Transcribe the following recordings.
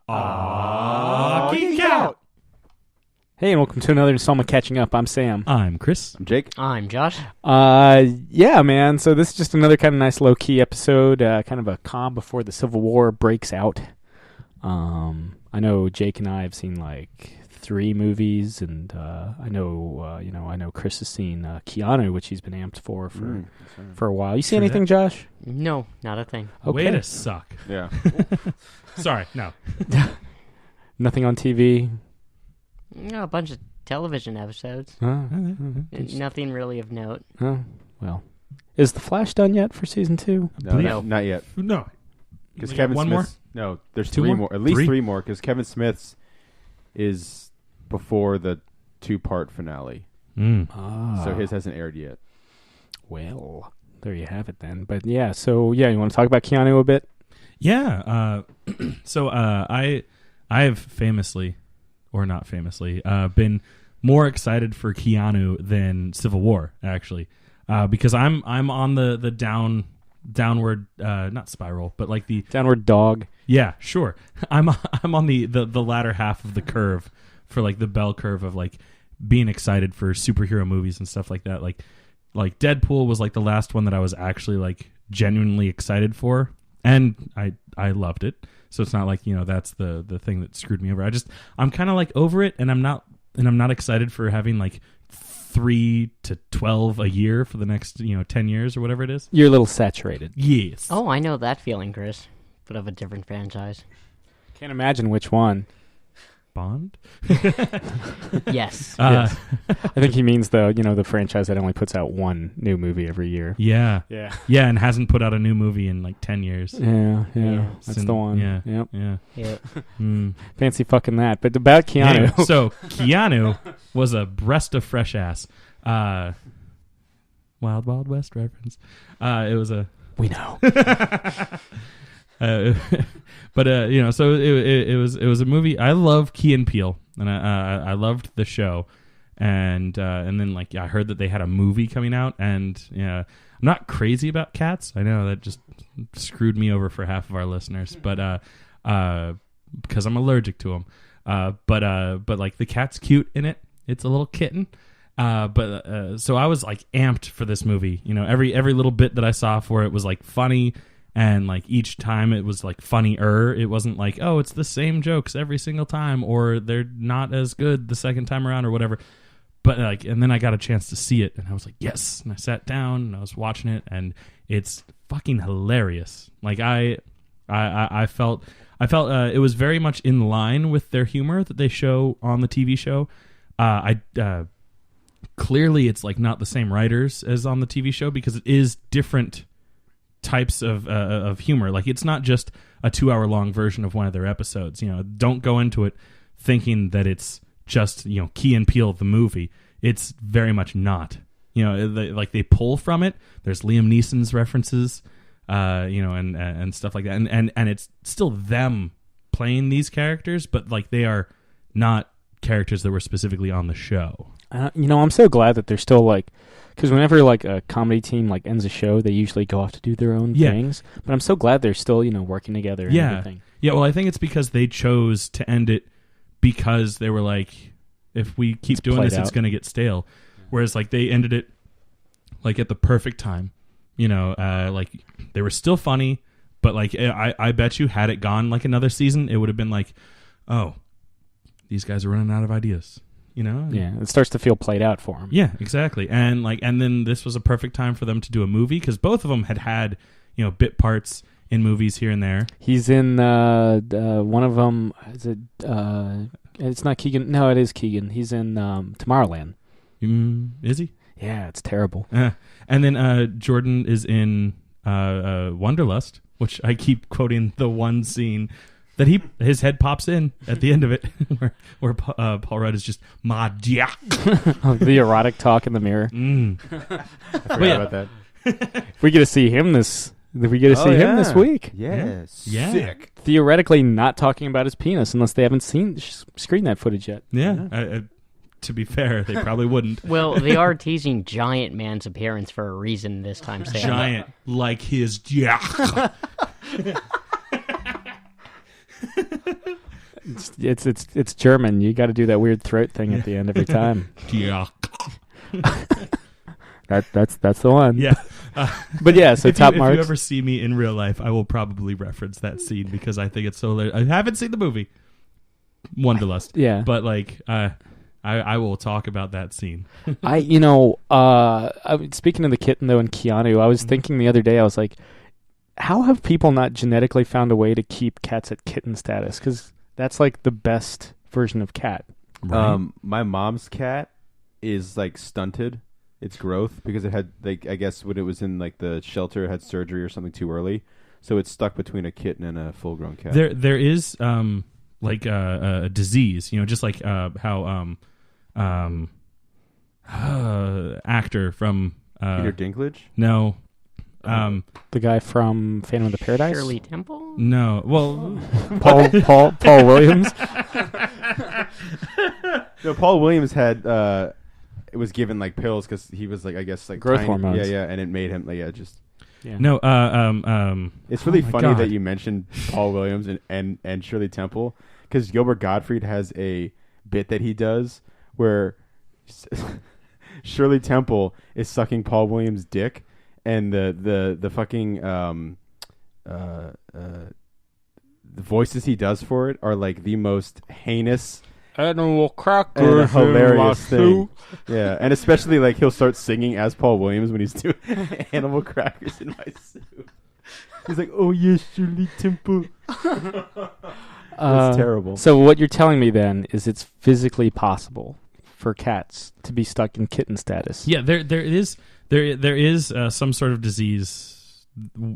Geek Out! Hey, and welcome to another installment of Catching Up. I'm Sam. I'm Chris. I'm Jake. I'm Josh. Yeah, man. So this is just another kind of nice low-key episode, kind of a calm before the Civil War breaks out. I know Jake and I have seen like 3 movies, and I know Chris has seen Keanu, which he's been amped for a while. You see anything, Josh? No, not a thing. Okay. Way to suck. Yeah. Sorry, no. Nothing on TV? A bunch of television episodes. Nothing really of note. Oh, well. Is The Flash done yet for season 2? No, not yet. No. Because Kevin one Smith's, more? No, there's 2 3 more? more. At least 3? 3 more, because Kevin Smith's is before the 2-part finale. So his hasn't aired yet. Well, there you have it then. But yeah, so yeah, you want to talk about Keanu a bit? Yeah. So I have famously, or not famously, been more excited for Keanu than Civil War, actually, because I'm on the downward not spiral, but like the Downward dog. Yeah, sure. I'm on the latter half of the curve for like the bell curve of like being excited for superhero movies and stuff like that. Like Deadpool was like the last one that I was actually like genuinely excited for, and I loved it. So it's not like, that's the thing that screwed me over. I'm kind of like over it, and I'm not excited for having like 3 to 12 a year for the next 10 years or whatever it is. You're a little saturated. Yes. Oh, I know that feeling, Chris, but of a different franchise. Can't imagine which one. Bond? Yes. Yes. I think he means the franchise that only puts out one new movie every year. Yeah. Yeah. Yeah, and hasn't put out a new movie in like 10 years. Yeah. That's the one. Yeah. Yep. Yeah. Fancy fucking that. But about Keanu. Anyway, so Keanu was a breast of fresh ass. Wild Wild West reference. It was a... We know. But so it was a movie. I love Key and Peele, and I loved the show, and then like I heard that they had a movie coming out, and I'm not crazy about cats. I know that just screwed me over for half of our listeners, but because I'm allergic to them. But like the cat's cute in it. It's a little kitten. So I was like amped for this movie. Every little bit that I saw for it was like funny. And like each time it was like funnier. It wasn't like, oh, it's the same jokes every single time, or they're not as good the second time around or whatever. But like, and then I got a chance to see it, and I was like, yes. And I sat down and I was watching it, and it's fucking hilarious. Like I felt it was very much in line with their humor that they show on the TV show. Clearly it's like not the same writers as on the TV show, because it is different types of humor. Like it's not just a 2-hour-long version of one of their episodes. Don't go into it thinking that it's just Key and Peele the movie. It's very much not. They pull from it. There's Liam Neeson's references, and stuff like that. And it's still them playing these characters, but like they are not characters that were specifically on the show. I'm so glad that they're still like, because whenever like a comedy team like ends a show, they usually go off to do their own things. But I'm so glad they're still working together. And everything. Yeah. Well, I think it's because they chose to end it because they were like, if we keep doing this, it's going to get stale. Yeah. Whereas like they ended it like at the perfect time. Like they were still funny, but like I bet you had it gone like another season, it would have been like, oh, these guys are running out of ideas. Yeah, it starts to feel played out for them. Yeah, exactly. And then this was a perfect time for them to do a movie, because both of them had bit parts in movies here and there. He's in one of them. Is it? It's not Keegan. No, it is Keegan. He's in Tomorrowland. Is he? Yeah, it's terrible. And then Jordan is in Wanderlust, which I keep quoting the one scene that his head pops in at the end of it, where Paul Rudd is just ma diak. The erotic talk in the mirror. I forgot about that. We get to see him this. We get to see him this week. Yes. Yeah. Sick. Theoretically, not talking about his penis unless they haven't screened that footage yet. Yeah. To be fair, they probably wouldn't. Well, they are teasing Giant Man's appearance for a reason this time, Sam. Giant, like his diak. It's German. You got to do that weird throat thing at the end every time. Yeah. That's the one. Yeah. But yeah, so top if marks. If you ever see me in real life, I will probably reference that scene because I think it's so hilarious. I haven't seen the movie. Wanderlust. Yeah. But like I will talk about that scene. Speaking of the kitten though and Keanu, I was thinking the other day, I was like, how have people not genetically found a way to keep cats at kitten status? Because that's like the best version of cat. Right? My mom's cat is like stunted its growth because it had like I guess when it was in like the shelter it had surgery or something too early, so it's stuck between a kitten and a full grown cat. There is like a disease, just like how actor from Peter Dinklage? No. The guy from Phantom of the Paradise? Shirley Temple? No. Well, Paul Williams? No, Paul Williams had it was given like pills because he was like I guess like growth tiny. hormones. Yeah, and it made him like No. It's really my funny God. that you mentioned Paul Williams and Shirley Temple because Gilbert Gottfried has a bit that he does where Shirley Temple is sucking Paul Williams' dick, and the fucking the voices he does for it are like the most heinous. Animal crackers And a hilarious in my thing. soup. Yeah, and especially like he'll start singing as Paul Williams when he's doing animal crackers in my soup. He's like, "Oh yes, Shirley Temple." That's terrible. So what you're telling me then is it's physically possible for cats to be stuck in kitten status. yeah, there is some sort of disease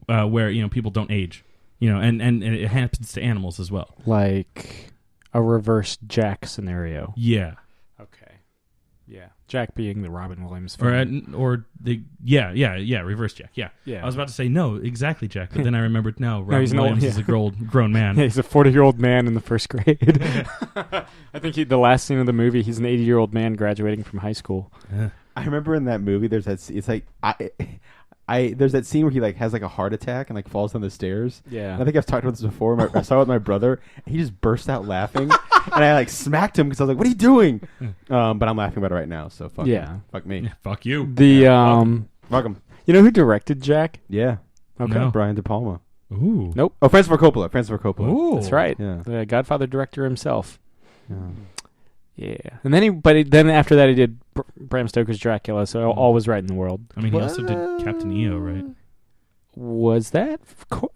where people don't age, and it happens to animals as well. Like a reverse Jack scenario. Yeah. Okay. Yeah. Jack being the Robin Williams Or film. reverse Jack. Yeah. Yeah. I was about to say no, exactly Jack, but then I remembered no, Robin he's an old- Williams is a grown man. Yeah, he's a 40-year-old man in the first grade. I think the last scene of the movie, he's an 80-year-old man graduating from high school. I remember in that movie, there's that. It's like there's that scene where he like has like a heart attack and like falls down the stairs. Yeah. I think I've talked about this before. I saw it with my brother. And he just burst out laughing, and I like smacked him because I was like, "What are you doing?" But I'm laughing about it right now. So fuck. Yeah. him. Fuck me. Yeah, fuck you. Fuck him. You know who directed Jack? Yeah. Okay. No. Brian De Palma. Ooh. Nope. Oh, Francis Ford Coppola. Ooh. That's right. Yeah. The Godfather director himself. Yeah. Yeah. And then after that he did Bram Stoker's Dracula, so all was right in the world. I mean, he also did Captain EO, right? Was that?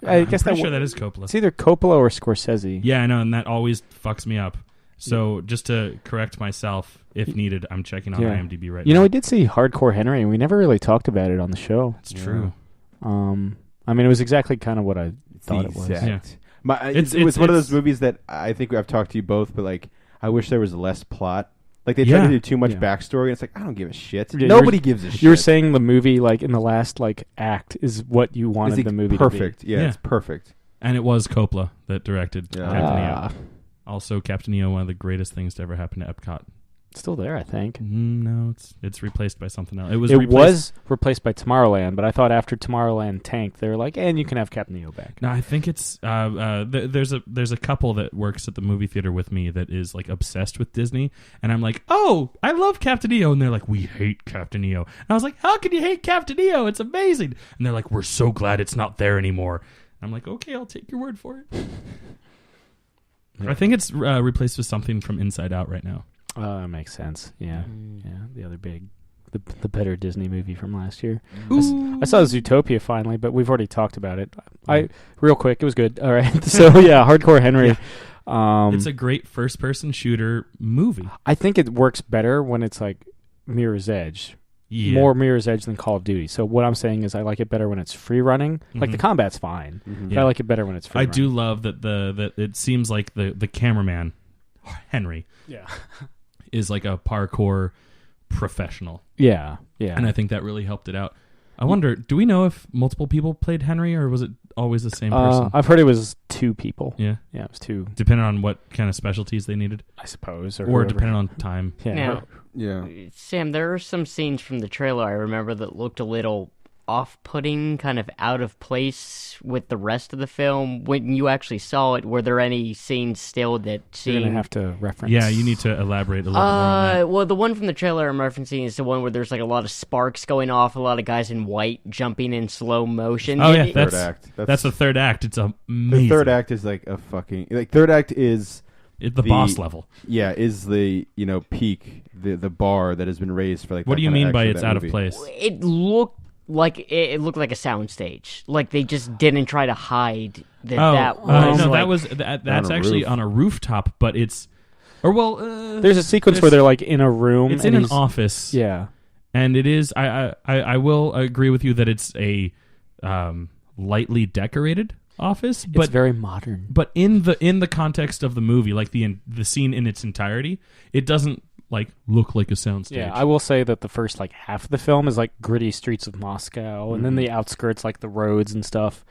I guess I'm pretty sure that is Coppola. It's either Coppola or Scorsese. Yeah, I know, and that always fucks me up. So just to correct myself, if needed, I'm checking on IMDb right now. You know, we did see Hardcore Henry, and we never really talked about it on the show. It's true. I mean, it was exactly kind of what I thought it was. Yeah. It was one of those movies that I think I've talked to you both, but like I wish there was less plot. Like they tried to do too much backstory, and it's like I don't give a shit. Yeah, Nobody gives a shit. You were saying the movie, like in the last act, is what you wanted the movie perfect. to be. Yeah, it's perfect. And it was Coppola that directed Captain EO. Ah. Also, Captain EO, one of the greatest things to ever happen to Epcot. Still there, I think. No, it's replaced by something else. It was replaced by Tomorrowland, but I thought after Tomorrowland tanked, they were like, and you can have Captain EO back. No, I think it's there's a couple that works at the movie theater with me that is like obsessed with Disney, and I'm like, oh, I love Captain EO, and they're like, we hate Captain EO, and I was like, how can you hate Captain EO? It's amazing, and they're like, we're so glad it's not there anymore. I'm like, okay, I'll take your word for it. I think it's replaced with something from Inside Out right now. That makes sense. Yeah, yeah. The other the better Disney movie from last year. I saw Zootopia finally, but we've already talked about it. Real quick, it was good. All right, so yeah, Hardcore Henry. Yeah. It's a great first-person shooter movie. I think it works better when it's like Mirror's Edge. Yeah. More Mirror's Edge than Call of Duty. So what I'm saying is I like it better when it's free running. Like the combat's fine, but I like it better when it's free running. I do love that that it seems like the cameraman, Henry, is like a parkour professional. Yeah, yeah. And I think that really helped it out. I wonder, do we know if multiple people played Henry, or was it always the same person? I've heard it was 2 people. Yeah? Yeah, it was 2. Depending on what kind of specialties they needed? I suppose. Or depending on time. Yeah. Now, Yeah. Sam, there are some scenes from the trailer I remember that looked a little off-putting, kind of out of place with the rest of the film? When you actually saw it, were there any scenes still that seemed... You're going to have to reference. Yeah, you need to elaborate a little bit more on that. Well, the one from the trailer I'm referencing is the one where there's like a lot of sparks going off, a lot of guys in white jumping in slow motion. Oh, yeah, Third act. That's the third act. It's amazing. The third act is like a fucking... Like, third act is... The boss level. Yeah, is the, peak, the bar that has been raised for like... What do you mean by it's out of place? It looked like a soundstage. Like they just didn't try to hide that. That's actually on a rooftop, but it's... There's a sequence where they're like in a room. It's in an office. Yeah. And it is... I will agree with you that it's a lightly decorated office, but it's very modern. But in the context of the movie, like the scene in its entirety, it doesn't like look like a soundstage. Yeah, I will say that the first like half of the film is like gritty streets of Moscow, and then the outskirts like the roads and stuff,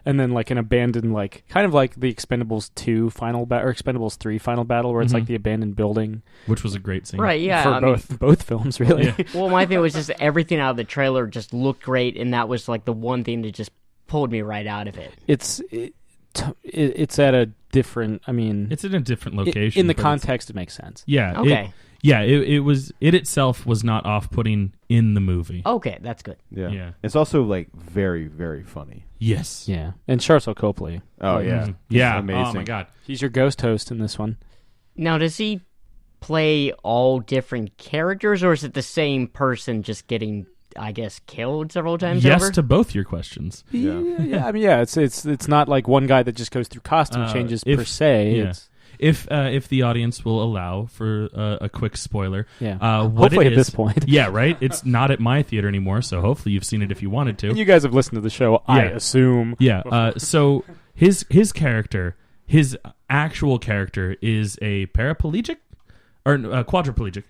and then like an abandoned like kind of like the Expendables 2 final battle or Expendables 3 final battle, where it's like the abandoned building, which was a great scene, right? Yeah, for both films, really. Yeah. Well, my thing was just everything out of the trailer just looked great, and that was like the one thing that just pulled me right out of it. It's at a different. I mean, it's in a different location. In the context, it makes sense. Yeah. Okay. It itself was not off-putting in the movie. Okay, that's good. Yeah. It's also like very, very funny. Yes. Yeah. And Charles Copley. Oh yeah. Yeah. Amazing. Oh my god. He's your ghost host in this one. Now, does he play all different characters, or is it the same person just getting, I guess, killed several times yes over? to both your questions. Yeah. I mean, yeah. It's not like one guy that just goes through costume changes per se. Yeah. If the audience will allow for a quick spoiler, hopefully at this point, yeah, right. It's not at my theater anymore, so hopefully you've seen it if you wanted to. And you guys have listened to the show, I assume. Yeah. So his character, his actual character, is a paraplegic or quadriplegic.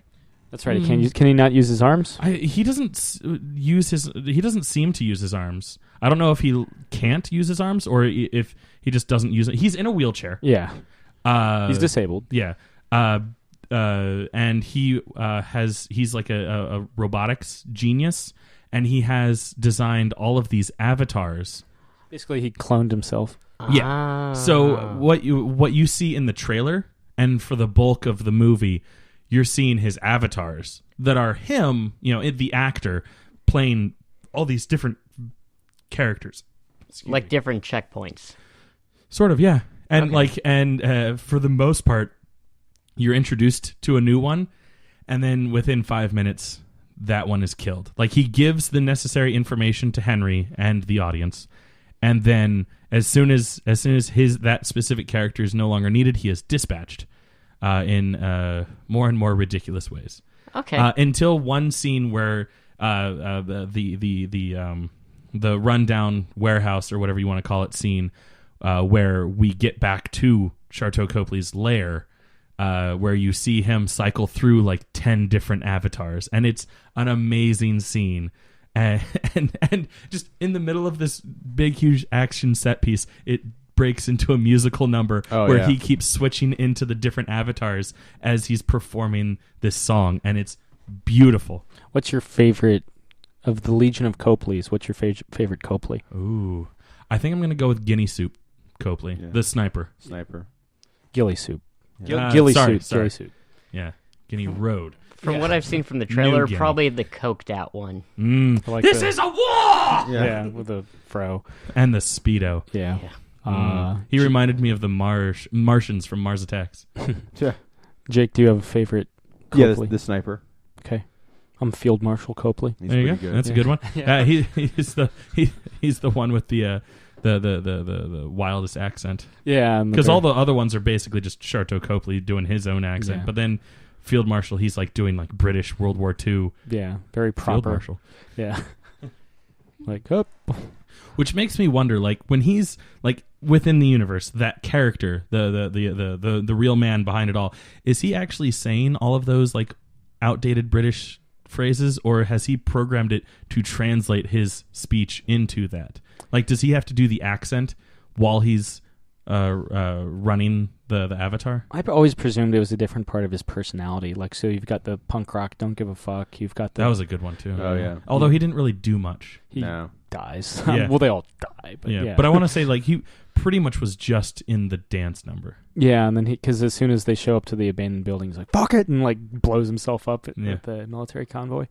That's right. Can he not use his arms? He doesn't use his. He doesn't seem to use his arms. I don't know if he can't use his arms or if he just doesn't use it. He's in a wheelchair. Yeah. He's disabled. Yeah. And he's like a robotics genius, and he has designed all of these avatars. Basically, he cloned himself. Yeah. So what you see in the trailer and for the bulk of the movie, you're seeing his avatars that are him, the actor playing all these different characters. Like different checkpoints. Sort of, yeah. And for the most part, you're introduced to a new one, and then within 5 minutes, that one is killed. Like, he gives the necessary information to Henry and the audience, and then as soon as that specific character is no longer needed, he is dispatched in more and more ridiculous ways. Okay. Until one scene where the rundown warehouse or whatever you want to call it scene. Where we get back to Sharto Copley's lair, where you see him cycle through like 10 different avatars, and it's an amazing scene. And just in the middle of this big, huge action set piece, it breaks into a musical number where he keeps switching into the different avatars as he's performing this song, and it's beautiful. What's your favorite of the Legion of Copleys? What's your favorite Copley? Ooh, I think I'm going to go with Guinea Soup Copley, the sniper. Ghillie Soup. Ghillie Soup. Yeah, Guinea Road. From what I've seen from the trailer, probably the coked out one. Like this is a war! Yeah, with the fro. And the Speedo. Yeah. He reminded me of the Martians from Mars Attacks. Jake, do you have a favorite Copley? Yeah, the sniper. Okay. I'm Field Marshal Copley. There you go. Good. That's a good one. He's the one with the wildest accent. Yeah, because all the other ones are basically just Sharto Copley doing his own accent. But then Field Marshal, he's like doing like British World War II. Yeah, very proper. Field Marshal. Yeah. Like up. Which makes me wonder, like when he's like within the universe, that character, the real man behind it all, is he actually saying all of those like outdated British phrases, or has he programmed it to translate his speech into that? Like, does he have to do the accent while he's running the Avatar. I always presumed it was a different part of his personality. Like, so you've got the punk rock, don't give a fuck. You've got the... That was a good one, too. Oh, yeah. Although he didn't really do much. He No. dies. Yeah. Well, they all die, but yeah. But I want to say, like, he pretty much was just in the dance number. Yeah, and then because as soon as they show up to the abandoned building, he's like, fuck it, and like blows himself up at the military convoy.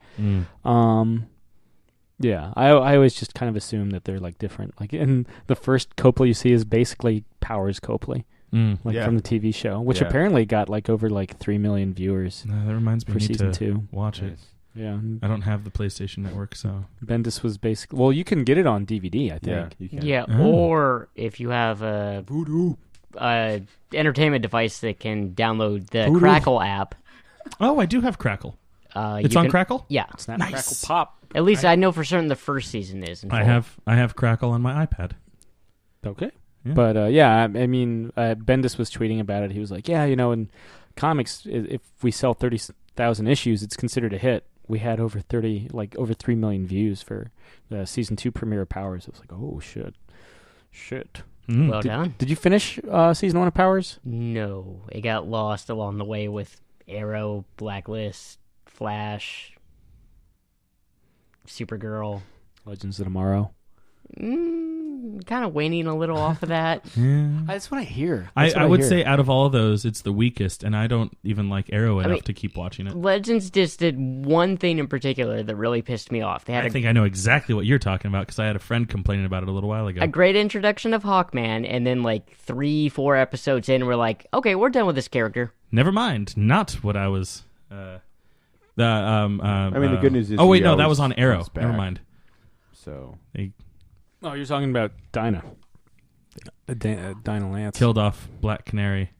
Yeah, I always just kind of assume that they're like different. Like, in the first Copley you see is basically Powers Copley, from the TV show, which apparently got like over like 3 million viewers. That reminds me for I need season to 2. Watch it. Yeah, I don't have the PlayStation Network, so Bendis was basically... Well, you can get it on DVD, I think. Yeah, you can. Yeah, Oh. or if you have a entertainment device that can download the Crackle app. Oh, I do have Crackle. It's you on can- Crackle? Yeah. Snap, Nice. crackle, pop. At least I know for certain the first season is. In I full. have Crackle on my iPad. Okay. Yeah. But I mean, Bendis was tweeting about it. He was like, yeah, in comics, if we sell 30,000 issues, it's considered a hit. We had over 3 million views for the season 2 premiere of Powers. I was like, oh, shit. Mm. Done. Did you finish season 1 of Powers? No, it got lost along the way with Arrow, Blacklist, Flash, Supergirl. Legends of Tomorrow. Kind of waning a little off of that. Yeah. That's what I hear. I would say out of all of those, it's the weakest, and I don't even like Arrow enough mean, to keep watching it. Legends just did one thing in particular that really pissed me off. They had I think I know exactly what you're talking about because I had a friend complaining about it a little while ago. a great introduction of Hawkman, and then like 3-4 episodes in, we're like, okay, we're done with this character. Never mind, not what I was. I mean, the good news is oh wait, he no, that always was on Arrow. comes Never back. mind. So They Oh, you're talking about Dinah. Dinah Lance. killed off Black Canary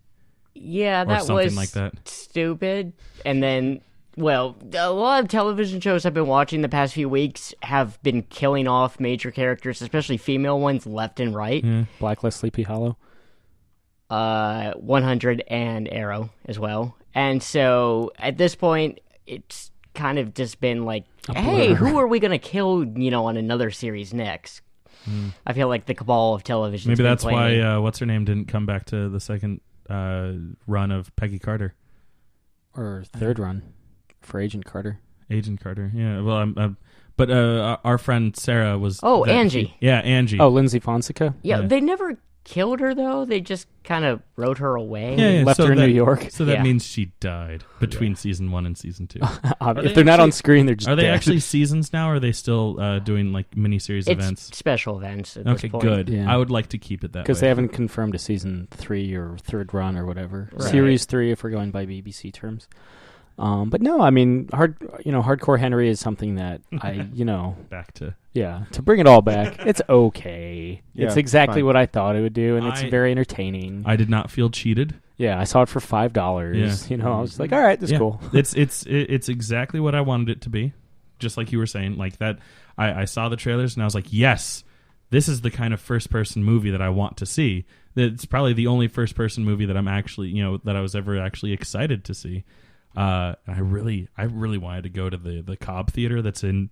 Yeah, or that something was like that. stupid. And then, well, a lot of television shows I've been watching the past few weeks have been killing off major characters, especially female ones, left and right. Yeah. Blacklist, Sleepy Hollow. 100 and Arrow as well. And so at this point, it's kind of just been like, hey, who are we going to kill, on another series next? I feel like the cabal of television. Maybe that's why what's her name didn't come back to the second run of Peggy Carter, Or third run for Agent Carter. Agent Carter. Yeah. Well, but our friend Sarah was. Angie. Angie. Oh, Lindsay Fonseca? Yeah, Yeah. they never killed her, though. They just kind of wrote her away. Yeah, Left her in New York. So that Yeah. means she died between season 1 and season 2. If they're not on screen, they're just Are they dead. actually seasons now, or are they still doing like miniseries It's events? special events at Okay, this point. good. Yeah. I would like to keep it that way. Because they haven't confirmed a season 3 or third run or whatever. Right. Series 3 if we're going by BBC terms. But no, I mean, Hardcore Henry is something that I, back to. to bring it all back, it's okay. Yeah, it's exactly fine. what I thought it would do, and it's I- very entertaining. I did not feel cheated. I saw it for $5. Yeah. I was like, all right, that's Yeah. cool. It's exactly what I wanted it to be, just like you were saying. Like that, I saw the trailers and I was like, yes, this is the kind of first person movie that I want to see. It's probably the only first person movie that I'm actually, that I was ever actually excited to see. And I really wanted to go to the Cobb Theater that's in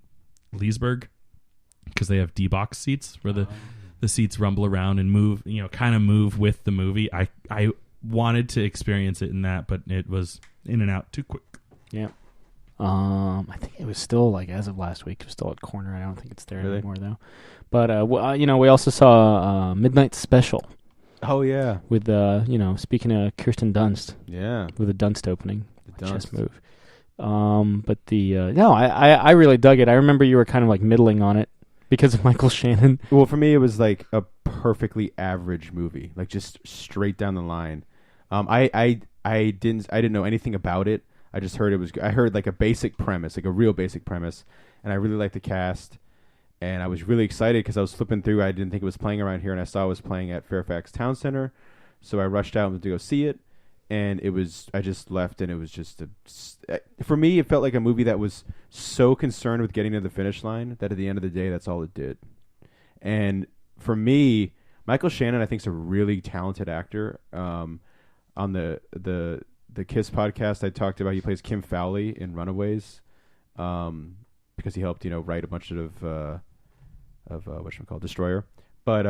Leesburg because they have D-box seats where the seats rumble around and move, kind of move with the movie. I wanted to experience it in that, but it was in and out too quick. Yeah. I think it was still, like, as of last week, it was still at Corner. I don't think it's there Really? anymore, though. But, we also saw Midnight Special oh yeah, with, speaking of Kirsten Dunst, yeah. with a Dunst opening. The Chess Dunst. move. But I really dug it. I remember you were kind of like middling on it because of Michael Shannon. Well, for me, it was like a perfectly average movie, like just straight down the line. I didn't know anything about it. I just heard it was. I heard like a basic premise, like a real basic premise, and I really liked the cast. And I was really excited because I was flipping through. I didn't think it was playing around here, and I saw it was playing at Fairfax Town Center, so I rushed out to go see it. And it was. I just left, and it was just for me, it felt like a movie that was so concerned with getting to the finish line that at the end of the day, that's all it did. And for me, Michael Shannon, I think, is a really talented actor. On the Kiss podcast, I talked about he plays Kim Fowley in Runaways, because he helped write a bunch of whatchamacallit, Destroyer. But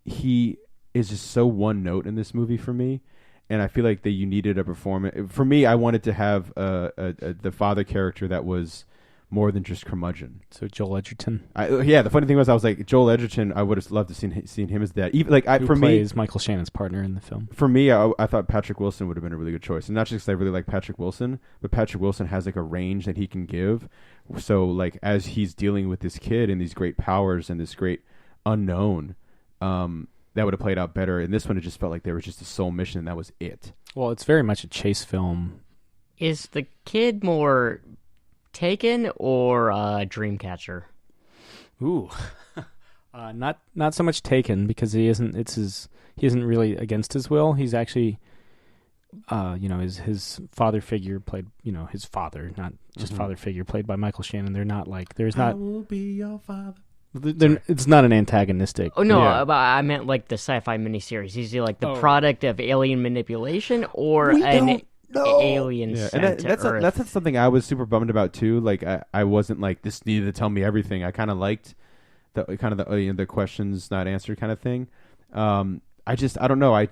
he is just so one note in this movie for me. And I feel like that you needed a performance. For me, I wanted to have the father character that was more than just curmudgeon. So Joel Edgerton, The funny thing was, I was like, Joel Edgerton. I would have loved to seen him as that. Even like who for plays me, Michael Shannon's partner in the film. for me, I thought Patrick Wilson would have been a really good choice, and not just because I really like Patrick Wilson, but Patrick Wilson has like a range that he can give. So like as he's dealing with this kid and these great powers and this great unknown, that would have played out better. In this one, it just felt like there was just a sole mission, and that was it. Well, it's very much a chase film. Is the kid more Taken or Dreamcatcher? Ooh, not so much Taken, because he isn't. He isn't really against his will. He's actually, his father figure played. His father, not just father figure, played by Michael Shannon. They're not like there's not. I will be your father. It's not an antagonistic. Oh no, Yeah. I meant like the sci-fi miniseries. Is he like the product of alien manipulation or an alien Yeah, sent and to that's Earth? that's something I was super bummed about too. Like I wasn't like, this needed to tell me everything. I kind of liked the questions not answered kind of thing. I don't know.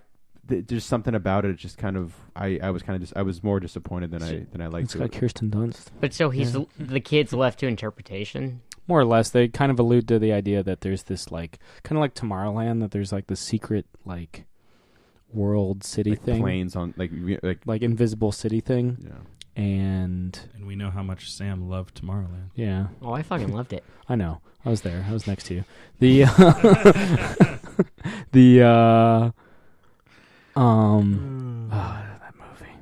There's something about it. Just kind of I was more disappointed than I liked. It's got Kirsten Dunst. But so the kid's left to interpretation. More or less, they kind of allude to the idea that there's this like kind of like Tomorrowland, that there's like the secret like world city like thing, planes on like invisible city thing, yeah. And we know how much Sam loved Tomorrowland. Yeah. Oh, I fucking loved it. I know. I was there. I was next to you. That movie.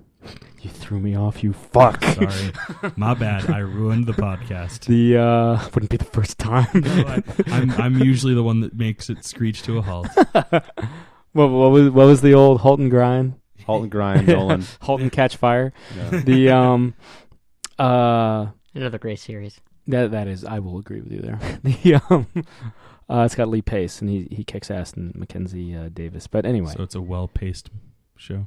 You threw me off, you fuck. Sorry. My bad. I ruined the podcast. Wouldn't be the first time. No, I'm usually the one that makes it screech to a halt. What was the old halt and grind? Halt and grind, Nolan. Halt and catch fire. Yeah. Another great series. That is, I will agree with you there. It's got Lee Pace, and he kicks ass, and Mackenzie Davis. But anyway, So it's a well-paced show.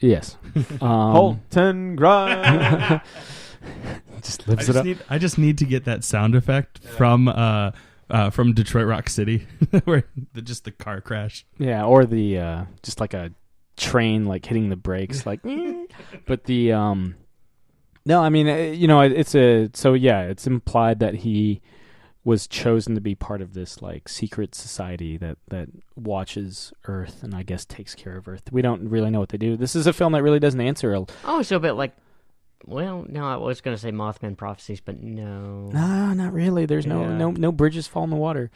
yes. Halt and grind. Just lives it up. I just need to get that sound effect from Detroit Rock City, where just the car crash. Yeah, or the just like a train like hitting the brakes, like. But the no, I mean it's implied that he was chosen to be part of this like secret society that watches Earth and I guess takes care of Earth. We don't really know what they do. This is a film that really doesn't answer. Oh, so a bit like. Well, no, I was going to say Mothman Prophecies, but no. Nah, not really. There's no bridges fall in the water.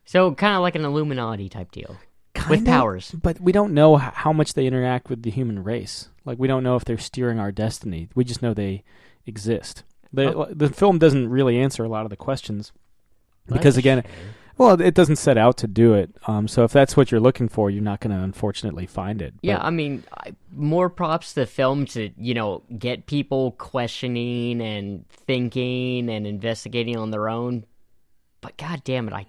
So kind of like an Illuminati type deal. Kinda, with powers. But we don't know how much they interact with the human race. Like, we don't know if they're steering our destiny. We just know they exist. The film doesn't really answer a lot of the questions. Because, again, well, it doesn't set out to do it. So if that's what you're looking for, you're not going to, unfortunately, find it. Yeah, I mean, more props to the film to, get people questioning and thinking and investigating on their own. But God damn it,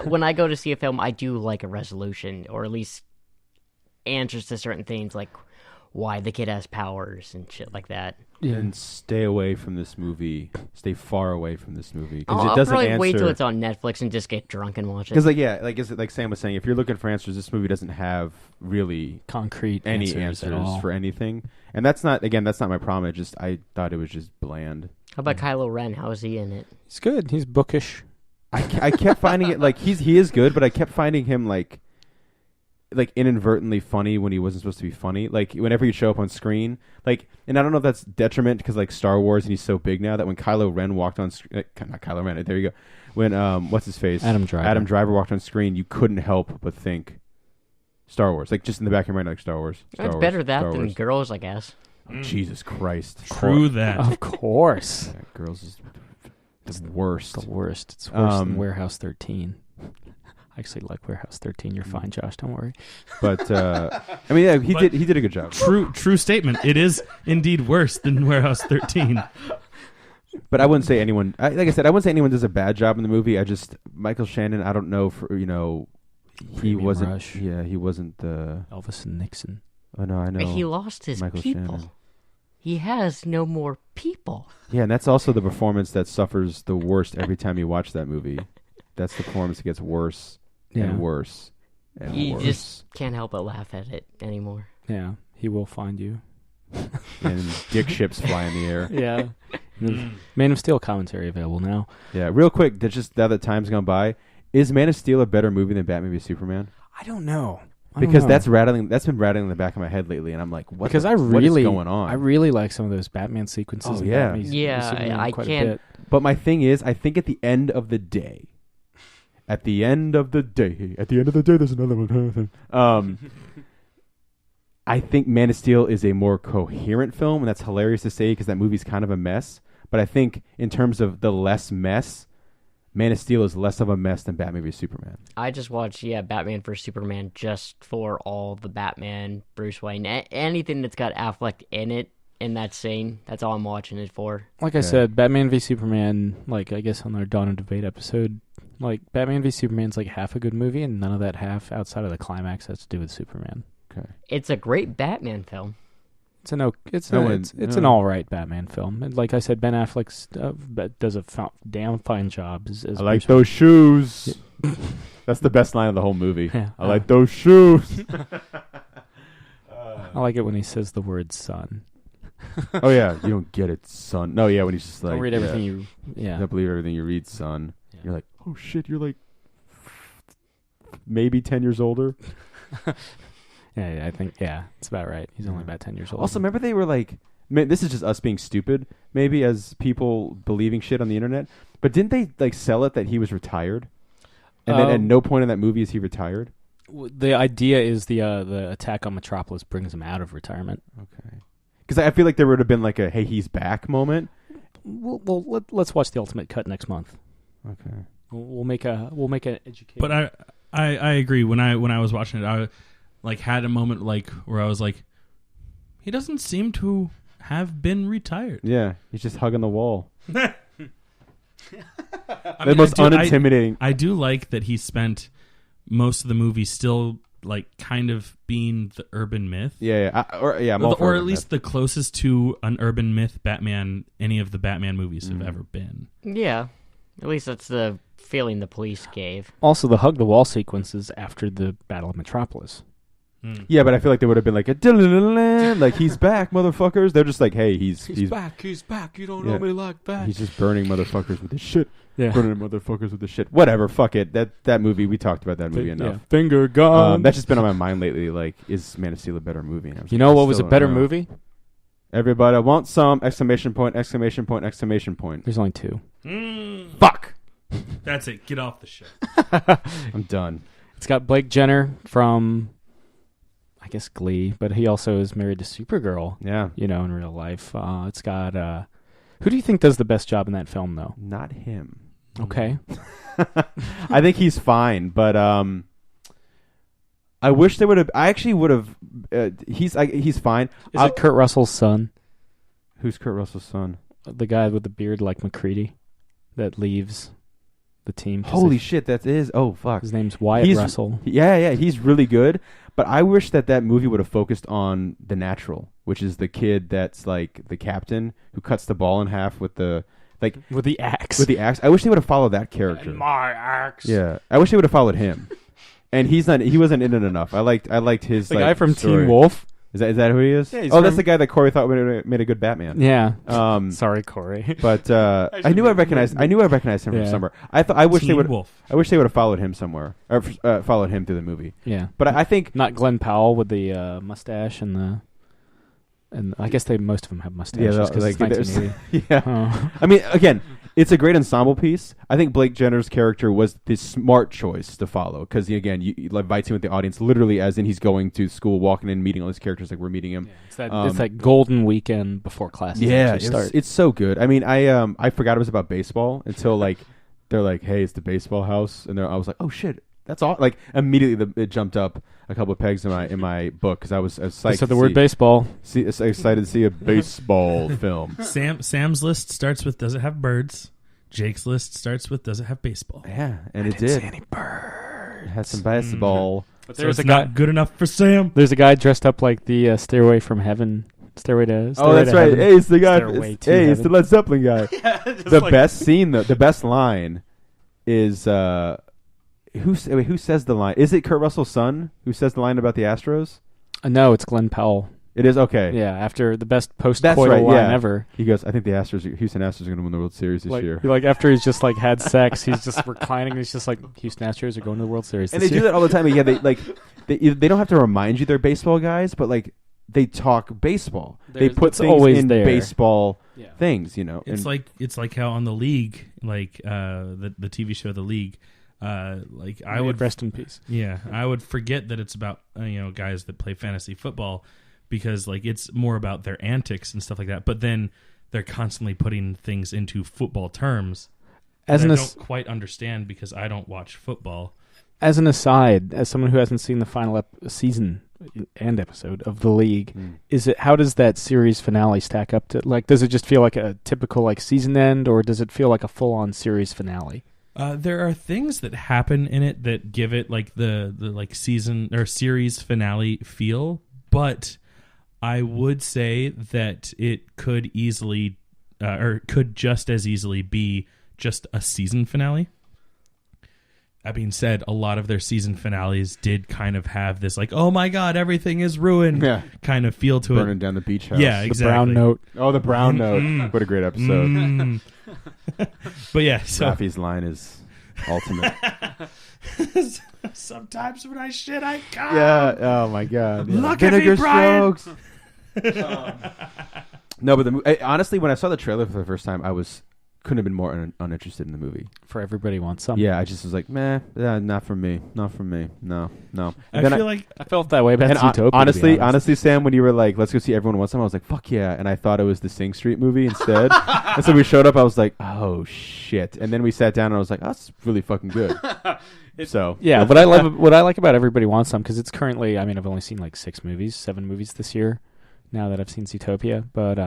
when I go to see a film, I do like a resolution, or at least answers to certain things, like why the kid has powers and shit like that. Yeah. And stay away from this movie. Stay far away from this movie, because I'll it doesn't probably answer. wait till it's on Netflix and just get drunk and watch it. Because like Sam was saying, if you're looking for answers, this movie doesn't have really concrete any answers for anything. And that's not my problem. I thought it was just bland. How about Kylo Ren? How is he in it? He's good. He's bookish. I kept finding it like he is good, but I kept finding him like inadvertently funny when he wasn't supposed to be funny. Like whenever he'd show up on screen, like, and I don't know if that's detriment because like Star Wars and he's so big now that when Kylo Ren walked on screen, not Kylo Ren, there you go. When what's his face, Adam Driver walked on screen, you couldn't help but think Star Wars, like just in the back of your mind, like Star Wars. It's better that than girls, I guess. Oh, Jesus Christ! True that. Of course. Yeah, girls is the worst. The worst. It's worse than Warehouse 13. I actually like Warehouse 13. You're fine, Josh. Don't worry. But I mean, yeah, he did a good job. True statement. It is indeed worse than Warehouse 13. But I wouldn't say anyone. Like I said, I wouldn't say anyone does a bad job in the movie. Michael Shannon. I don't know he Premium wasn't. Rush. Yeah, he wasn't the Elvis and Nixon. Oh no, I know. He lost his Michael people. Shannon. He has no more people. Yeah, and that's also the performance that suffers the worst every time you watch that movie. That's the performance that gets worse and worse and You worse. just can't help but laugh at it anymore. Yeah, he will find you. And dick ships fly in the air. Yeah. Man of Steel commentary available now. Yeah, real quick, just now that time's gone by, is Man of Steel a better movie than Batman v Superman? I don't know. Because that's been rattling in the back of my head lately, and I'm like, what is going on? I really like some of those Batman sequences. Oh, yeah. Yeah, I quite can't- a bit. But my thing is, I think at the end of the day, there's another one. I think Man of Steel is a more coherent film, and that's hilarious to say because that movie's kind of a mess. But I think in terms of the less mess, Man of Steel is less of a mess than Batman v Superman. I just watched, Batman vs Superman just for all the Batman, Bruce Wayne, anything that's got Affleck in it, in that scene. That's all I'm watching it for. Like I said, Batman v Superman, like I guess on our Dawn of Debate episode, like Batman v Superman's like half a good movie, and none of that half outside of the climax has to do with Superman. Okay. It's a great Batman film. It's an all right Batman film. And like I said, Ben Affleck does a damn fine job. As I like Bruce those shoes. That's the best line of the whole movie. Yeah. I like those shoes. I like it when he says the word son. Oh yeah, you don't get it, son. No, yeah, when he's just like, Don't read everything you. Yeah. don't believe everything you read, son. Yeah. You're like, oh shit, you're like maybe 10 years older. Yeah, I think it's about right. He's only about 10 years old. Also, remember they were like, man, this is just us being stupid, maybe as people believing shit on the internet. But didn't they like sell it that he was retired? And then at no point in that movie is he retired. The idea is the attack on Metropolis brings him out of retirement. Okay. Because I feel like there would have been like a "Hey, he's back" moment. Let's watch the ultimate cut next month. Okay. We'll make an educated. But I agree. When I was watching it, I like had a moment like where I was like, he doesn't seem to have been retired. Yeah, he's just hugging the wall. The most unintimidating. I do like that he spent most of the movie still like kind of being the urban myth. Or at least the closest to an urban myth Batman any of the Batman movies have ever been. Yeah, at least that's the feeling the police gave. Also, the hug the wall sequences after the Battle of Metropolis. Yeah, but I feel like they would have been like like he's back, motherfuckers. They're just like, hey, he's back. He's back. You don't know me like that. He's just burning motherfuckers with his shit. Yeah. Burning motherfuckers with the shit. Whatever, fuck it. That movie, we talked about that movie enough. Yeah. Finger gun. That's just been on my mind lately. Like, is Man of Steel a better movie? You know what was a better movie? Everybody wants some! Exclamation point! Exclamation point! Exclamation point! There's only two. Fuck! That's it. Get off the show. I'm done. It's got Blake Jenner from, I guess, Glee, but he also is married to Supergirl. Yeah. You know, in real life. It's got. Who do you think does the best job in that film, though? Not him. Okay. I think he's fine, but I wish they would have. I actually would have. He's fine. Is it Kurt Russell's son? Who's Kurt Russell's son? The guy with the beard like McCready that leaves the team. Holy shit, that is. Oh, fuck. His name's Wyatt Russell. Yeah, he's really good. But I wish that movie would have focused on The Natural, which is the kid that's like the captain who cuts the ball in half with the with the axe. I wish they would have followed that character. And my axe. Yeah, I wish they would have followed him. And he wasn't in it enough. I liked his the guy from story. Teen Wolf. Is that who he is? Yeah, that's the guy that Corey thought made a good Batman. Yeah. Sorry, Corey. But I knew I recognized him from somewhere. I wish they would have followed him somewhere or followed him through the movie. Yeah. But I think not Glenn Powell with the mustache and I guess most of them have mustaches because it's 1980. Yeah. I mean, again, it's a great ensemble piece. I think Blake Jenner's character was the smart choice to follow because, again, you invites him with the audience literally as in he's going to school, walking in, meeting all these characters like we're meeting him. Yeah, it's that golden weekend before classes actually start. It's so good. I mean, I forgot it was about baseball until like they're like, hey, it's the baseball house. And I was like, oh, shit. That's all. Like immediately, it jumped up a couple of pegs in my book because I was psyched. I said the word baseball. Excited to see a baseball film. Sam's list starts with does it have birds? Jake's list starts with does it have baseball? Yeah, and it did. Didn't see any birds. It had some basketball. But there's not good enough for Sam. There's a guy dressed up like the Stairway from Heaven. Stairway to. Oh, that's right. Heaven. Hey, it's the guy. It's the Led Zeppelin guy. Yeah, the best scene, the best line is. who says the line? Is it Kurt Russell's son who says the line about the Astros? No, it's Glenn Powell. It is okay. Yeah, after the best post-coital That's right, line yeah. ever. He goes, I think the Houston Astros are going to win the World Series this year. Like after he's just like had sex, he's just reclining. And he's just like, Houston Astros are going to the World Series. And this they year. do that all the time. Yeah, they don't have to remind you they're baseball guys, but like they talk baseball. They put it's things always in there. baseball things, you know. It's like how on the League, like the TV show The League, like I would rest in peace. Yeah, I would forget that it's about guys that play fantasy football, because like it's more about their antics and stuff like that. But then they're constantly putting things into football terms that I don't quite understand because I don't watch football. As an aside, as someone who hasn't seen the final season and episode of The League, how does that series finale stack up to? Like, does it just feel like a typical like season end, or does it feel like a full on series finale? There are things that happen in it that give it like the like season or series finale feel, but I would say that it could easily or could just as easily be just a season finale. That being said, a lot of their season finales did kind of have this like, oh my god, everything is ruined kind of feel to it. Burning down the beach house. Yeah, The exactly. Brown Note. Oh, the Brown Note. What a great episode. But yeah, so Rafi's line is ultimate. sometimes when I shit, I come. Yeah. Oh my god. Yeah. Look at me, Brian. strokes. No, but honestly, when I saw the trailer for the first time, couldn't have been more uninterested in the movie. For Everybody Wants Some. Yeah, I just was like, meh, not for me. Not for me. No. I Then feel like I felt that way about and Zootopia. honestly, Sam, when you were like, let's go see Everyone Wants Some, I was like, fuck yeah. And I thought it was the Sing Street movie instead. And so we showed up, I was like, oh shit. And then we sat down and I was like, oh, that's really fucking good. So Yeah, what I like about Everybody Wants Some, because it's currently, I mean, I've only seen like 7 movies this year now that I've seen Zootopia, but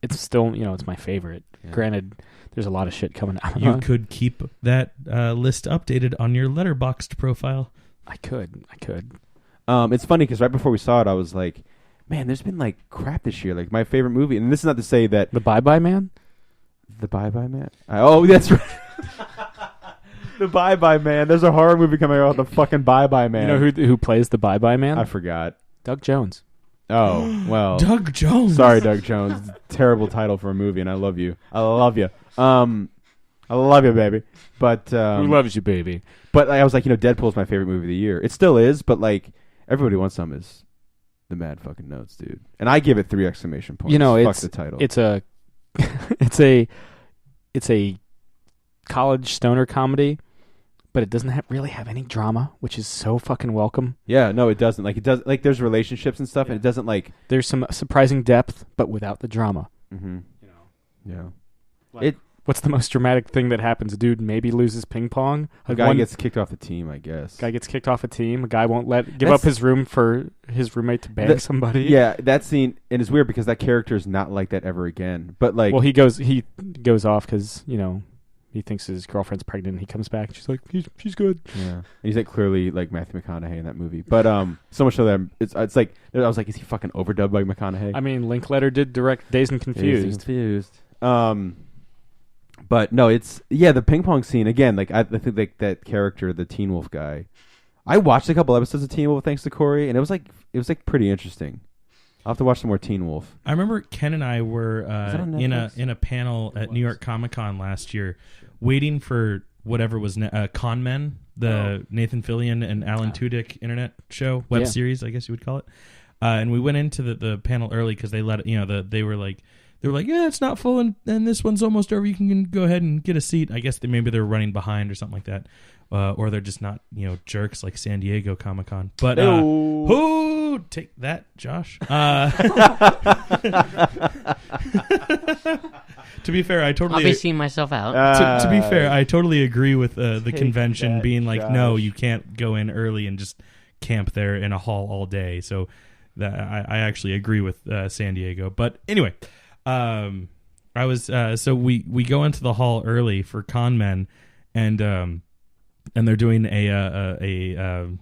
it's still, it's my favorite. Yeah. Granted, there's a lot of shit coming out. you could keep that list updated on your Letterboxd profile. I could. it's funny because right before we saw it, I was like, man, there's been like crap this year. Like my favorite movie, and this is not to say that The Bye Bye Man? The Bye Bye Man. Oh, that's right. The Bye Bye Man. There's a horror movie coming out, The fucking Bye Bye Man. You know who plays the Bye Bye Man? I forgot. Doug Jones. Oh, well. Doug Jones. Sorry, Doug Jones. Terrible title for a movie, and I love you. I love you. I love you, baby. But Who loves you, baby? But I was like, Deadpool's my favorite movie of the year. It still is, but like Everybody Wants Some is the mad fucking notes, dude. And I give it 3 exclamation points. Fuck the title. It's a it's a college stoner comedy, but it doesn't really have any drama, which is so fucking welcome. Yeah, no, it doesn't. Like it does. Like there's relationships and stuff, and it doesn't like. There's some surprising depth, but without the drama. Mm-hmm. Yeah. Like, what's the most dramatic thing that happens? A dude maybe loses ping pong. A guy gets kicked off the team, I guess. Guy gets kicked off a team. A guy won't give up his room for his roommate to bang somebody. Yeah, that scene, and it's weird because that character is not like that ever again. But like, well, he goes off because he thinks his girlfriend's pregnant. And he comes back. And she's like, she's good. Yeah, and he's like clearly like Matthew McConaughey in that movie. But so much so that it's like I was like, is he fucking overdubbed by McConaughey? I mean, Linklater did direct Dazed and Confused. But no, it's the ping pong scene again. Like I think like that character, the Teen Wolf guy. I watched a couple episodes of Teen Wolf thanks to Corey, and it was like pretty interesting. I'll have to watch some more Teen Wolf. I remember Ken and I were in a panel at New York Comic Con last year, waiting for whatever was Con Men, the Nathan Fillion and Alan Tudyk internet show web series, I guess you would call it. And we went into the panel early because they let they were like, yeah, it's not full and this one's almost over. You can go ahead and get a seat. I guess maybe they're running behind or something like that. Or they're just not, jerks like San Diego Comic-Con. But who take that, Josh? To be fair, I'll be seeing myself out. To be fair, I totally agree with the convention being like, Josh. no, you can't go in early and just camp there in a hall all day. So I actually agree with San Diego. But anyway, I was so we go into the hall early for Con Men, and they're doing a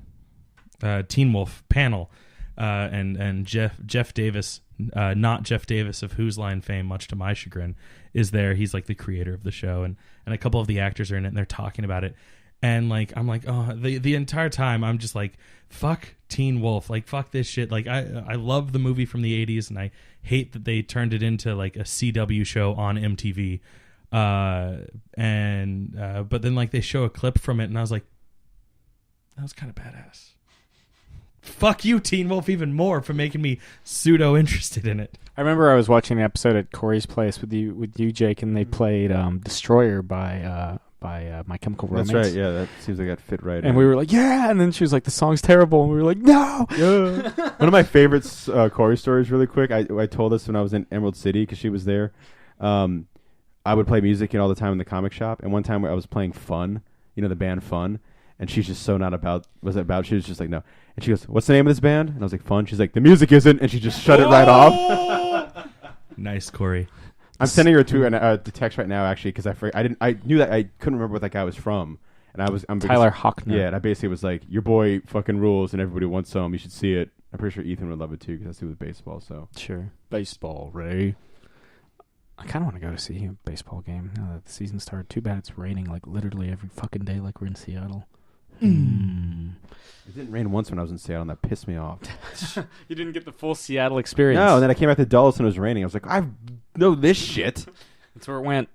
Teen Wolf panel, and Jeff Davis, not Jeff Davis of Whose Line fame, much to my chagrin, is there. He's like the creator of the show, and a couple of the actors are in it, and they're talking about it. And like I'm like, oh, the entire time I'm just like, fuck Teen Wolf, like fuck this shit. Like I love the movie from the 80s, and I hate that they turned it into like a CW show on MTV. But then like they show a clip from it, and I was like, that was kind of badass. Fuck you, Teen Wolf, even more for making me pseudo interested in it. I remember I was watching an episode at Corey's place with you, Jake, and they played "Destroyer" by My Chemical Romance. That's right. Yeah, that seems like that fit right. And we were like, yeah. And then she was like, the song's terrible. And we were like, no. Yeah. One of my favorite Corey stories, really quick. I told this when I was in Emerald City because she was there. I would play music all the time in the comic shop. And one time where I was playing Fun, the band Fun. And she's just so not about. Was it about? She was just like, no. And she goes, "What's the name of this band?" And I was like, "Fun." She's like, "The music isn't," and she just shut it right off. Nice, Corey. I'm sending her the text right now, actually, because I knew that I couldn't remember what that guy was from, and I'm Tyler Hockner. Yeah, and I basically was like, "Your boy fucking rules, and everybody wants some. You should see it." I'm pretty sure Ethan would love it too, because that's who with baseball. So sure, baseball, Ray. I kind of want to go to see a baseball game now that the season started. Too bad it's raining like literally every fucking day, like we're in Seattle. It didn't rain once when I was in Seattle, and that pissed me off. You didn't get the full Seattle experience. No, and then I came back to Dulles and it was raining. I was like, I know this shit. That's where it went.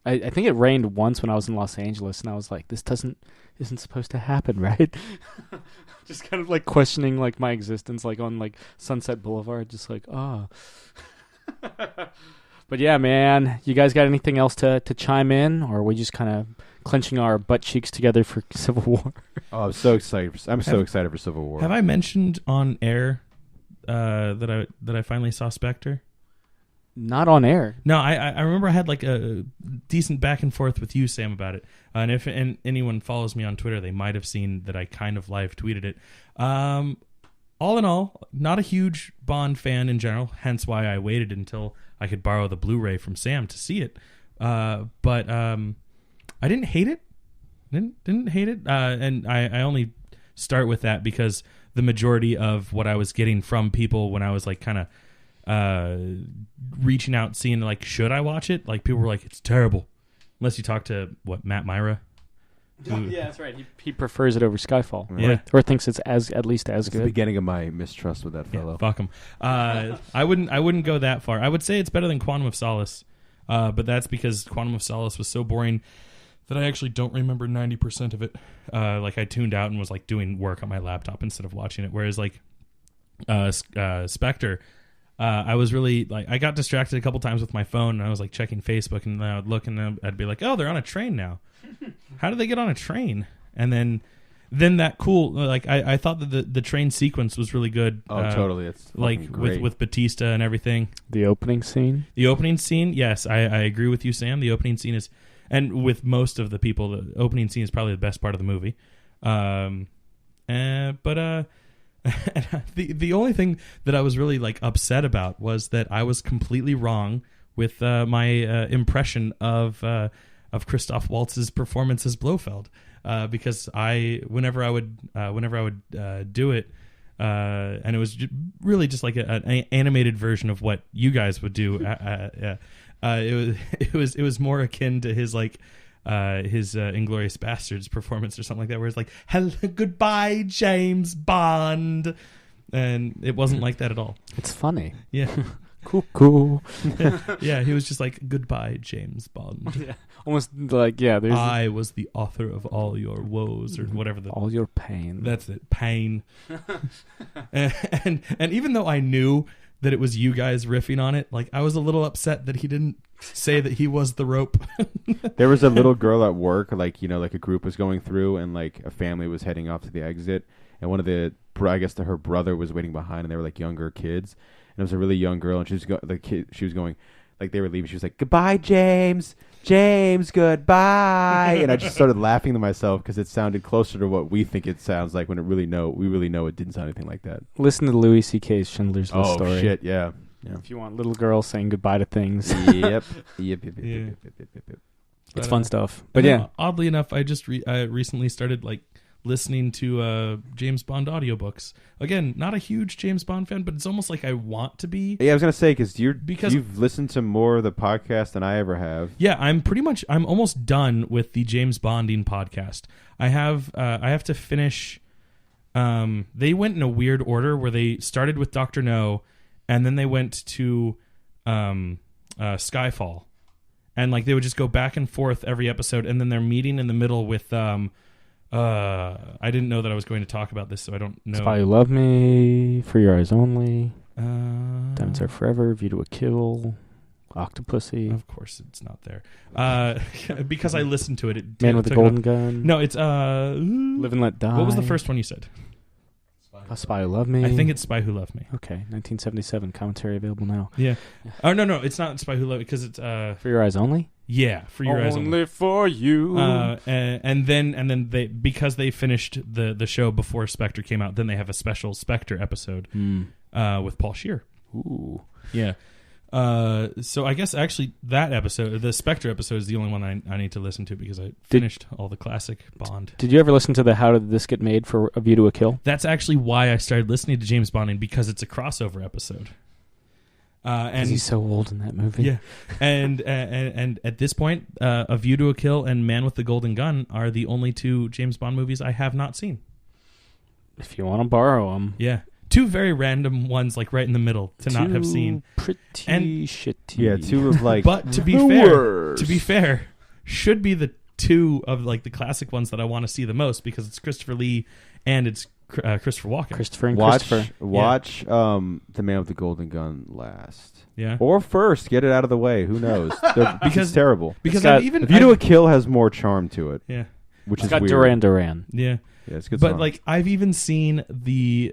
I think it rained once when I was in Los Angeles, and I was like, this isn't supposed to happen, right? Just kind of like questioning like my existence, like on like Sunset Boulevard, just like, oh. But yeah, man, you guys got anything else to chime in, or are we just kind of clenching our butt cheeks together for Civil War? Oh, I'm so excited! I'm so excited for Civil War. Have I mentioned on air that I finally saw Spectre? Not on air. No, I remember I had like a decent back and forth with you, Sam, about it. And if anyone follows me on Twitter, they might have seen that I kind of live tweeted it. All in all, not a huge Bond fan in general, hence why I waited until I could borrow the Blu-ray from Sam to see it. But I didn't hate it. Didn't hate it. And I only start with that because the majority of what I was getting from people when I was like kind of reaching out, seeing like, should I watch it? Like people were like, it's terrible. Unless you talk to Matt Myra. Yeah, that's right. He prefers it over Skyfall. Yeah. Or thinks it's at least as It's good. the beginning of my mistrust with that fellow. Yeah, fuck him. I wouldn't go that far. I would say it's better than Quantum of Solace, but that's because Quantum of Solace was so boring that I actually don't remember 90% of it. Like I tuned out and was like doing work on my laptop instead of watching it. Whereas like Spectre, I was really like, I got distracted a couple times with my phone, and I was like checking Facebook, and then I would look, and I'd be like, oh, they're on a train now. How did they get on a train? And then that cool, like I thought that the train sequence was really good. Oh, totally. It's like great. with Batista and everything. The opening scene? The opening scene, yes, I agree with you, Sam. The opening scene is, and with most of the people, the opening scene is probably the best part of the movie. But the only thing that I was really like upset about was that I was completely wrong with my impression of Christoph Waltz's performance as Blofeld, because whenever I would do it, and it was really just like an animated version of what you guys would do. It was more akin to his like. His Inglourious Bastards performance or something like that, where it's like, hello, goodbye, James Bond. And it wasn't like that at all. It's funny. Yeah. Cool. Yeah, he was just like, goodbye, James Bond. Yeah. Almost like, yeah. I was the author of all your woes, or whatever. All your pain. That's it, pain. and even though I knew that it was you guys riffing on it, like I was a little upset that he didn't say that he was the rope. There was a little girl at work, like like a group was going through, and like a family was heading off to the exit, and one of her brother was waiting behind, and they were like younger kids, and it was a really young girl, and she was going, like they were leaving, she was like, goodbye, James, goodbye, and I just started laughing to myself because it sounded closer to what we think it sounds like when we really know it didn't sound anything like that. Listen to Louis C.K.'s Schindler's List story. Oh shit, yeah. If you want little girls saying goodbye to things. Yep. It's fun stuff. But and yeah. Oddly enough, I just recently started like listening to James Bond audiobooks. Again, not a huge James Bond fan, but it's almost like I want to be. Yeah, I was gonna say because Because- you've listened to more of the podcast than I ever have. Yeah, I'm almost done with the James Bonding podcast. I have to finish. They went in a weird order where they started with Dr. No, and then they went to Skyfall, and like they would just go back and forth every episode, and then they're meeting in the middle with I didn't know that I was going to talk about this, so I don't know. Spy Who Loved Me, For Your Eyes Only, Uh, Diamonds Are Forever, View to a Kill, Octopussy, Of course, it's not there. Because I listened to it. Man with the took it Golden up. Gun, No, it's Live and Let Die. What was the first one you said? A Spy Who Loved Me. I think it's Spy Who Loved Me. Okay, 1977 commentary available now. Yeah. Oh no, it's not Spy Who Loved Me because it's For Your Eyes Only. yeah, For Your Eyes Only. Only for you. And then they, because they finished the show before Spectre came out, then they have a special Spectre episode with Paul Scheer. Ooh. Yeah. So I guess actually that episode, the Spectre episode, is the only one I need to listen to because I finished all the classic Bond. Did you ever listen to the How Did This Get Made for A View to a Kill? That's actually why I started listening to James Bonding, because it's a crossover episode. And he's so old in that movie. yeah, and at this point, A View to a Kill and Man with the Golden Gun are the only two James Bond movies I have not seen. If you want to borrow them. Yeah, two very random ones, like right in the middle, to not have seen. Pretty And- shitty. Yeah, two of like. But to be the fair, worst. should be the two of like the classic ones that I want to see the most, because it's Christopher Lee and it's Christopher Walken. Christopher and Watch Christopher. The Man with the Golden Gun last. Yeah, Or first, get it out of the way. Who knows? Because it's terrible. because got- I've even A View to a Kill has more charm to it, yeah which It's is got weird. Duran Duran. yeah. Yeah, it's a good. But song. like I've even seen the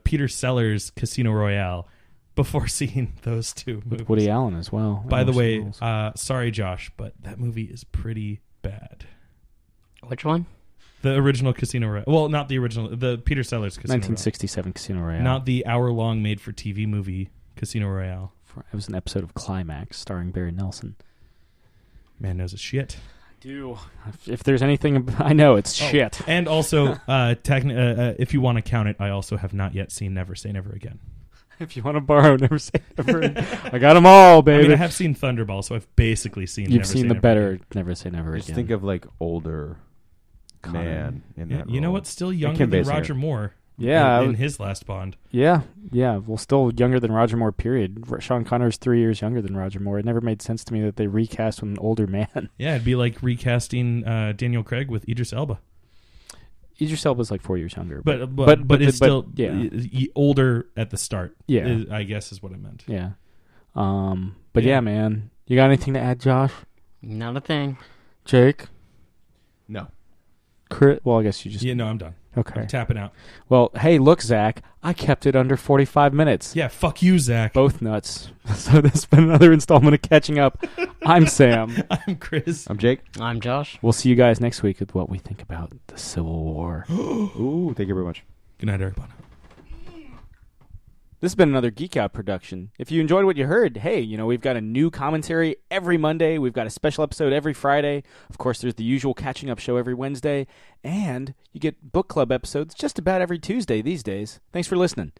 Peter Sellers Casino Royale before seeing those two movies. With Woody Allen as well. By the Orson way, Welles. sorry Josh, but that movie is pretty bad. Which one? The original Casino Royale. Well, not the original. The Peter Sellers Casino 1967 Casino Royale. Royale. Not the hour-long made-for-TV movie Casino Royale. It was an episode of Climax starring Barry Nelson. Man knows his shit. Do if there's anything I know, it's Oh, shit. And also, if you want to count it, I also have not yet seen Never Say Never Again. If you want to borrow, never say never. I got them all, I baby. mean, I have seen Thunderball, so I've basically seen. You've Never seen Say the Never better. Again. Never say never just again. think of like older Connery. man in Yeah, that. you know role. what's still And younger Kim than Basinger. Roger Moore? Yeah, in his last Bond. Yeah. Well, still younger than Roger Moore. Period. Sean Connery's 3 years younger than Roger Moore. It never made sense to me that they recast with an older man. Yeah, it'd be like recasting Daniel Craig with Idris Elba, Idris Elba's like 4 years younger. but it's but- still yeah. Older at the start. Yeah. I guess is what I meant. Yeah. But Yeah. yeah, man. You got anything to add, Josh? Not a thing. Jake? No. Chris? Well, I guess you just... Yeah, no, I'm done. Okay. I'm tapping out. Well, hey, look, Zach. I kept it under 45 minutes. Yeah, fuck you, Zach. Both nuts. So this has been another installment of Catching Up. I'm Sam. I'm Chris. I'm Jake. I'm Josh. We'll see you guys next week with what we think about the Civil War. Ooh, thank you very much. Good night, everyone. This has been another Geek Out production. If you enjoyed what you heard, hey, we've got a new commentary every Monday. We've got a special episode every Friday. Of course, there's the usual catching up show every Wednesday. And you get book club episodes just about every Tuesday these days. Thanks for listening.